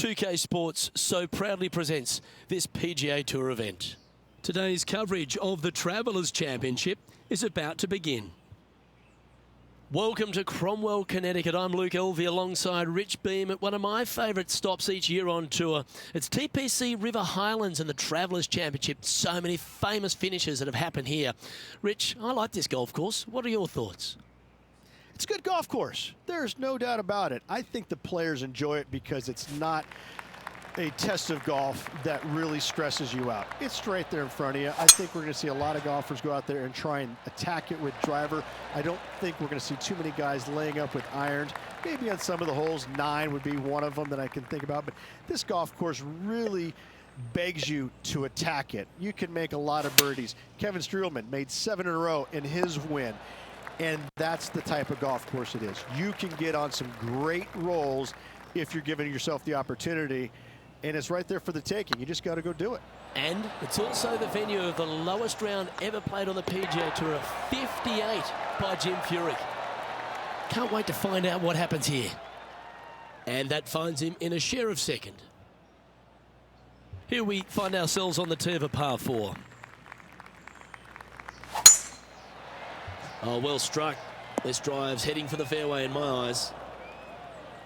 2K Sports so proudly presents this PGA Tour event. Today's coverage of the Travelers Championship is about to begin. Welcome to Cromwell, Connecticut. I'm Luke Elvey alongside Rich Beam at one of my favourite stops each year on tour. It's TPC River Highlands and the Travelers Championship. So many famous finishes that have happened here. Rich, I like this golf course. What are your thoughts? It's a good golf course. There's no doubt about it. I think the players enjoy it because it's not a test of golf that really stresses you out. It's right there in front of you. I think we're going to see a lot of golfers go out there and try and attack it with driver. I don't think we're going to see too many guys laying up with irons. Maybe on some of the holes, 9 would be one of them that I can think about. But this golf course really begs you to attack it. You can make a lot of birdies. Kevin Streelman made 7 in a row in his win. And that's the type of golf course it is. You can get on some great rolls if you're giving yourself the opportunity. And it's right there for the taking. You just got to go do it. And it's also the venue of the lowest round ever played on the PGA Tour of 58 by Jim Furyk. Can't wait to find out what happens here. And that finds him in a share of second. Here we find ourselves on the tee of a par 4. Oh, well struck. This drive's heading for the fairway in my eyes.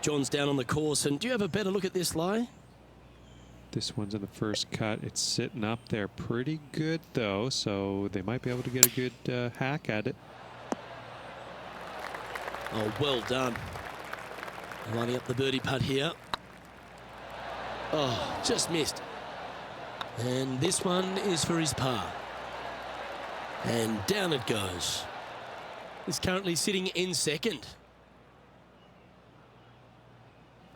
John's down on the course, and do you have a better look at this lie? This one's in the first cut. It's sitting up there pretty good, though, so they might be able to get a good hack at it. Oh, well done. Lining up the birdie putt here. Oh, just missed. And this one is for his par. And down it goes. He's currently sitting in second.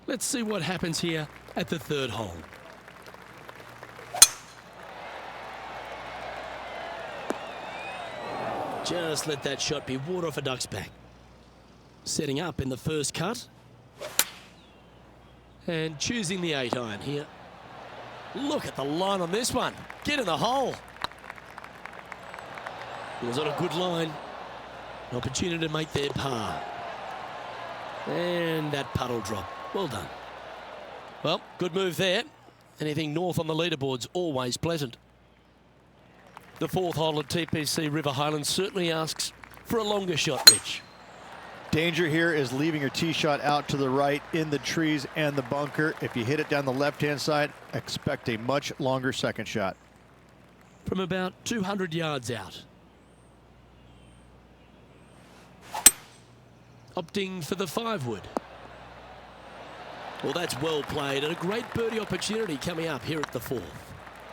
Let's see what happens here at the third hole. Just let that shot be water off a duck's back. Setting up in the first cut. And choosing the 8-iron here. Look at the line on this one. Get in the hole. It was on a good line. An opportunity to make their par. And that puddle drop. Well done. Well, good move there. Anything north on the leaderboard's always pleasant. The fourth hole at TPC River Highlands certainly asks for a longer shot, Rich. Danger here is leaving your tee shot out to the right in the trees and the bunker. If you hit it down the left-hand side, expect a much longer second shot. From about 200 yards out. Opting for the 5-wood. Well, that's well played and a great birdie opportunity coming up here at the 4th.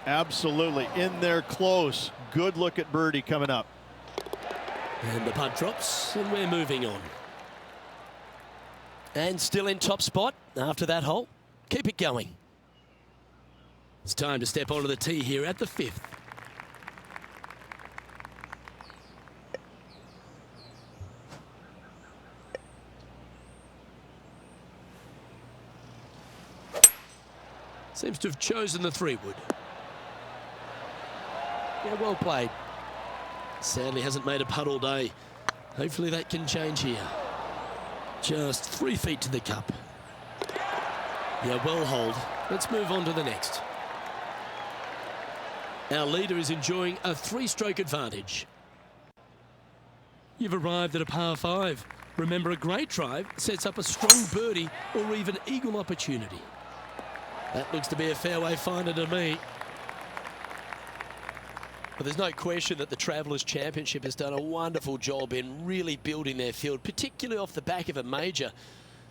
Absolutely. In there close. Good look at birdie coming up. And the putt drops and we're moving on. And still in top spot after that hole. Keep it going. It's time to step onto the tee here at the 5th. Seems to have chosen the 3-wood. Yeah, well played. Sadly hasn't made a putt all day. Hopefully that can change here. Just 3 feet to the cup. Yeah, well hold. Let's move on to the next. Our leader is enjoying a 3-stroke advantage. You've arrived at a par 5. Remember, a great drive sets up a strong birdie or even eagle opportunity. That looks to be a fairway finder to me. But there's no question that the Travelers Championship has done a wonderful job in really building their field, particularly off the back of a major.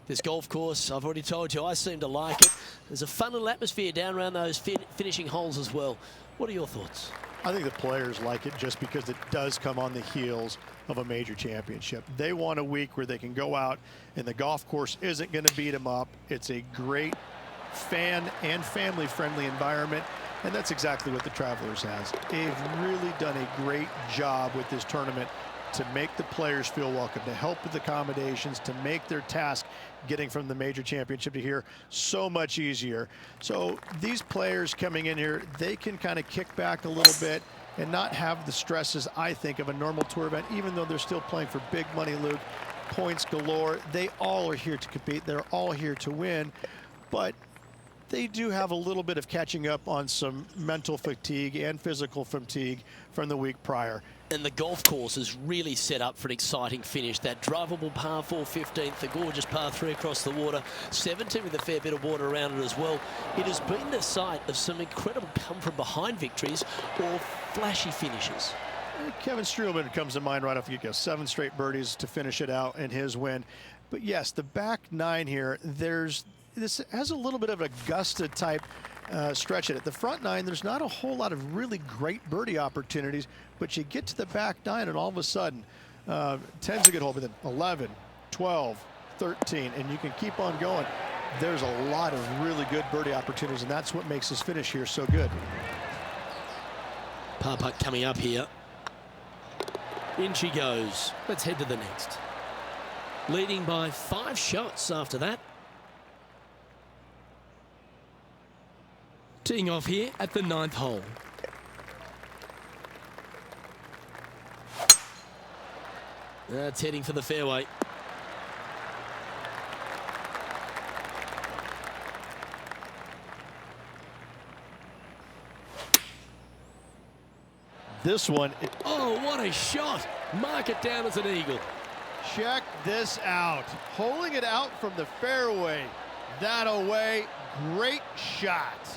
This golf course, I've already told you, I seem to like it. There's a fun little atmosphere down around those finishing holes as well. What are your thoughts? I think the players like it just because it does come on the heels of a major championship. They want a week where they can go out and the golf course isn't going to beat them up. It's a great fan and family friendly environment, and that's exactly what the Travelers has. They've really done a great job with this tournament to make the players feel welcome, to help with accommodations, to make their task getting from the major championship to here so much easier. So these players coming in here, they can kind of kick back a little bit and not have the stresses, I think, of a normal tour event, even though they're still playing for big money, Luke. Points galore. They all are here to compete. They're all here to win. But they do have a little bit of catching up on some mental fatigue and physical fatigue from the week prior. And the golf course is really set up for an exciting finish. That drivable par 4 15th, the gorgeous par 3 across the water, 17 with a fair bit of water around it as well. It has been the site of some incredible come-from-behind victories or flashy finishes. Kevin Streelman comes to mind right off the get-go. 7 straight birdies to finish it out in his win. But yes, the back 9 here, this has a little bit of an Augusta-type stretch in it. The front 9, there's not a whole lot of really great birdie opportunities, but you get to the back 9 and all of a sudden, 10's a good hole, but then 11, 12, 13, and you can keep on going. There's a lot of really good birdie opportunities, and that's what makes this finish here so good. Par putt coming up here. In she goes. Let's head to the next. Leading by 5 shots after that. Teeing off here at the 9th hole. That's heading for the fairway. This one. Oh, what a shot. Mark it down as an eagle. Check this out. Holding it out from the fairway. That away. Great shot.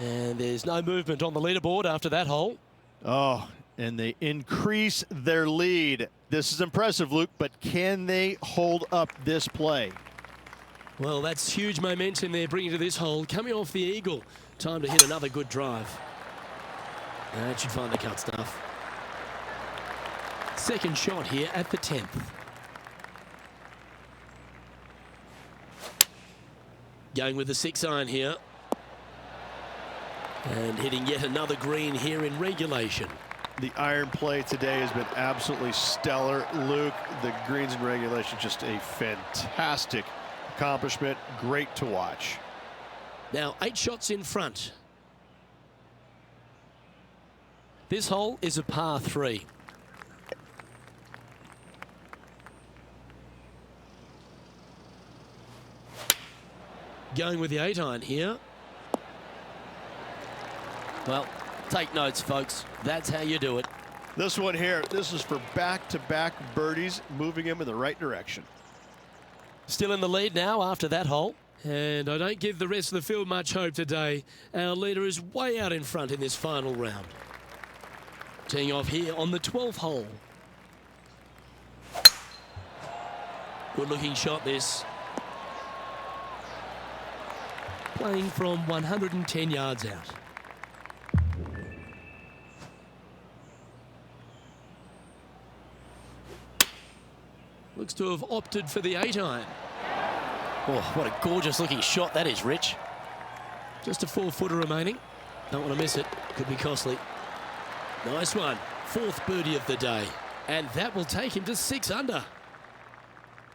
And there's no movement on the leaderboard after that hole. Oh, and they increase their lead. This is impressive, Luke, but can they hold up this play? Well, that's huge momentum they're bringing to this hole. Coming off the eagle. Time to hit another good drive. That should find the cut stuff. Second shot here at the 10th. Going with the 6-iron here. And hitting yet another green here in regulation. The iron play today has been absolutely stellar, Luke. The greens in regulation, just a fantastic accomplishment. Great to watch. Now 8 shots in front. This hole is a par 3. Going with the 8-iron here. Well, take notes, folks. That's how you do it. This one here, this is for back-to-back birdies, moving him in the right direction. Still in the lead now after that hole. And I don't give the rest of the field much hope today. Our leader is way out in front in this final round. Teeing off here on the 12th hole. Good looking shot this. Playing from 110 yards out. Looks to have opted for the 8-iron. Oh, what a gorgeous looking shot that is, Rich. Just a 4-footer remaining. Don't want to miss it. Could be costly. Nice one. 4th birdie of the day. And that will take him to 6 under.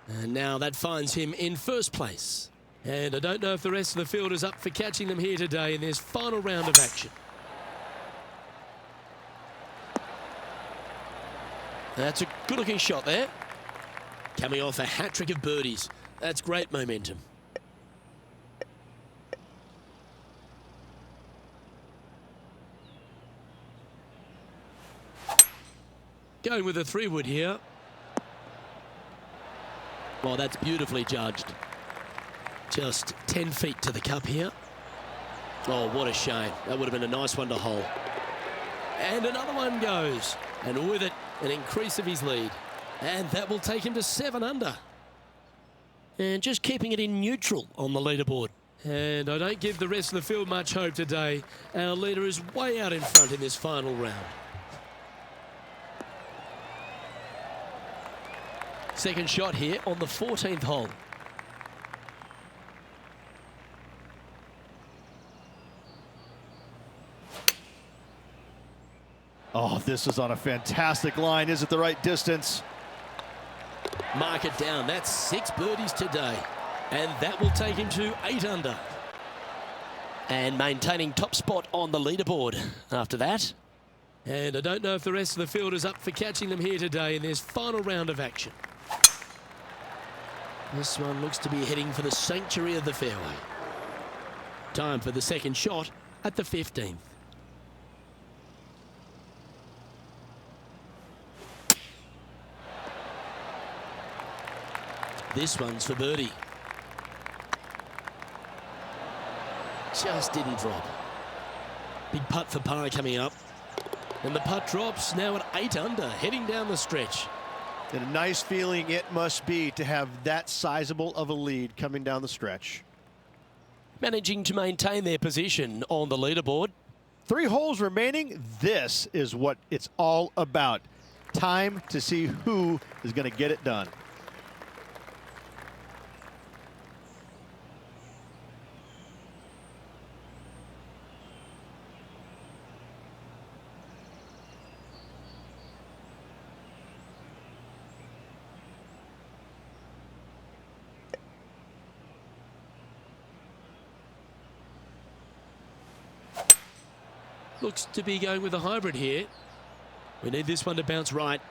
And now that finds him in first place. And I don't know if the rest of the field is up for catching them here today in this final round of action. That's a good looking shot there. Coming off a hat-trick of birdies. That's great momentum. Going with a 3-wood here. Well, that's beautifully judged. Just 10 feet to the cup here. Oh, what a shame. That would have been a nice one to hole. And another one goes. And with it, an increase of his lead. And that will take him to 7 under. And just keeping it in neutral on the leaderboard. And I don't give the rest of the field much hope today. Our leader is way out in front in this final round. Second shot here on the 14th hole. Oh, this is on a fantastic line. Is it the right distance? Mark it down. That's 6 birdies today. And that will take him to 8 under. And maintaining top spot on the leaderboard after that. And I don't know if the rest of the field is up for catching them here today in this final round of action. This one looks to be heading for the sanctuary of the fairway. Time for the second shot at the 15th. This one's for birdie. Just didn't drop. Big putt for par coming up. And the putt drops now at 8 under, heading down the stretch. And a nice feeling it must be to have that sizable of a lead coming down the stretch. Managing to maintain their position on the leaderboard. 3 holes remaining. This is what it's all about. Time to see who is going to get it done. Looks to be going with a hybrid here. We need this one to bounce right.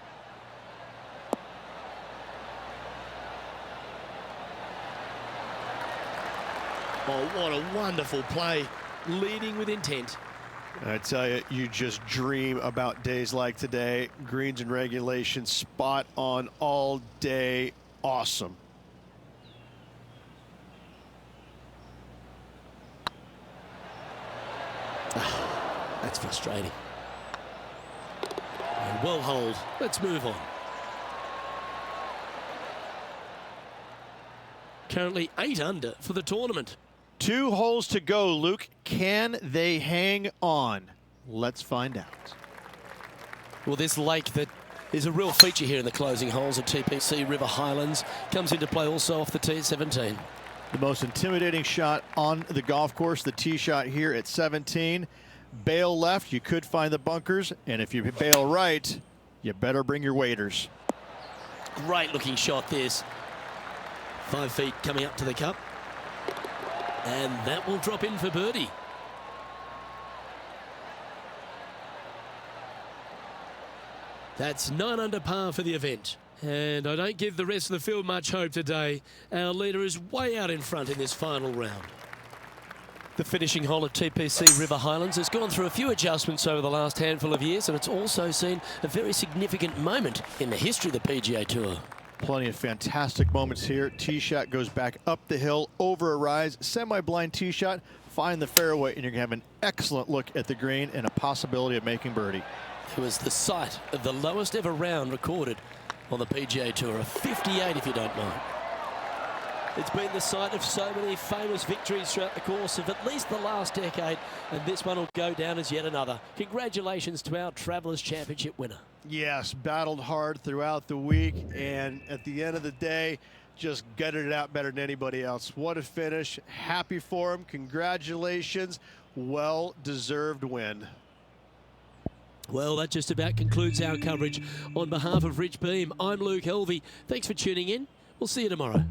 Oh, what a wonderful play. Leading with intent. I tell you, you just dream about days like today. Greens and regulation, spot on all day. Awesome. That's frustrating. And well hold. Let's move on. Currently 8 under for the tournament. 2 holes to go, Luke. Can they hang on? Let's find out. Well, this lake that is a real feature here in the closing holes at TPC River Highlands comes into play also off the tee at 17. The most intimidating shot on the golf course, the tee shot here at 17. Bail left, you could find the bunkers, and if you bail right, you better bring your waders. Great looking shot this. 5 feet coming up to the cup. And that will drop in for birdie. That's 9 under par for the event. And I don't give the rest of the field much hope today. Our leader is way out in front in this final round. The finishing hole at TPC River Highlands has gone through a few adjustments over the last handful of years, and it's also seen a very significant moment in the history of the PGA Tour. Plenty of fantastic moments here. Tee shot goes back up the hill, over a rise, semi-blind tee shot, find the fairway, and you're going to have an excellent look at the green and a possibility of making birdie. It was the site of the lowest ever round recorded on the PGA Tour, a 58 if you don't mind. It's been the site of so many famous victories throughout the course of at least the last decade, and this one will go down as yet another. Congratulations to our Travelers Championship winner. Yes, battled hard throughout the week, and at the end of the day, just gutted it out better than anybody else. What a finish. Happy for him. Congratulations. Well-deserved win. Well, that just about concludes our coverage. On behalf of Rich Beam, I'm Luke Helvey. Thanks for tuning in. We'll see you tomorrow.